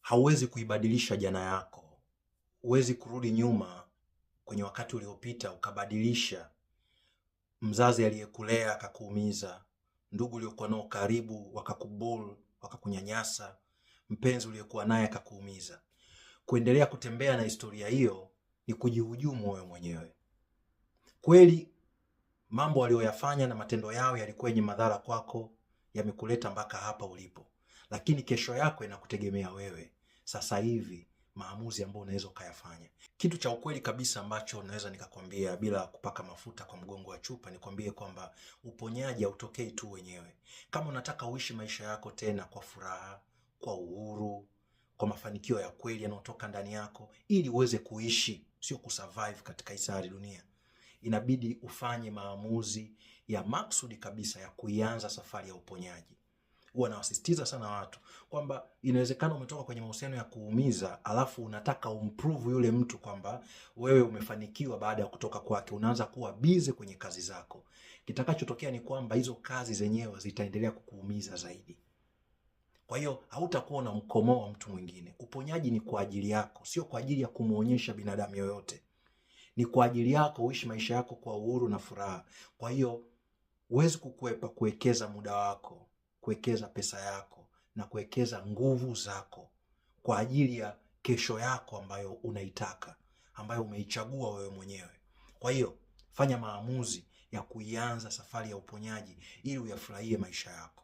Hauwezi kuibadilisha jana yako. Huwezi kurudi nyuma kwenye wakati uliopita ukabadilisha. Mzazi aliyekulea akakuumiza, ndugu uliokuwa nao karibu wakakubul, wakakunyanyasa, mpenzi uliokuwa naye akakuumiza. Kuendelea kutembea na historia hiyo ni kujihujumu wewe mwenyewe. Kweli mambo walioyafanya na matendo yao yalikuwa yenye madhara kwako, yamekuleta mpaka hapa ulipo. Lakini kesho yako inakutegemea wewe. Sasa hivi maamuzi ambayo unaweza ukayafanya. Kitu cha ukweli kabisa ambacho naweza nikakwambia bila kupaka mafuta kwa mgongo wa chupa, nikwambie kwamba uponyaji hautokei tu wenyewe. Kama unataka uishi maisha yako tena kwa furaha, kwa uhuru, kwa mafanikio ya kweli yanayotoka ndani yako, ili uweze kuishi, sio kusurvive katika hii dunia, inabidi ufanye maamuzi ya maksudi kabisa ya kuianza safari ya uponyaji. Huwa nawasisitiza sana watu kwamba inawezekana umetoka kwenye mahusiano ya kuumiza, alafu unataka umprove yule mtu kwamba wewe umefanikiwa baada ya kutoka kwake. Unaanza kuwa busy kwenye kazi zako. Kitakachotokea ni kwamba hizo kazi zenyewe zitaendelea kukuumiza zaidi. Kwa hiyo hautakuwa na mkomo wa mtu mwingine. Uponyaji ni kwa ajili yako, sio kwa ajili ya kumuonyesha binadamu yoyote. Ni kwa ajili yako uishi maisha yako kwa uhuru na furaha. Kwa hiyo huwezi kukwepa kuwekeza muda wako, kuwekeza pesa yako na kuwekeza nguvu zako kwa ajili ya kesho yako ambayo unaitaka, ambayo umeichagua wewe mwenyewe. Kwa hiyo fanya maamuzi ya kuianza safari ya uponyaji ili uyafurahie maisha yako.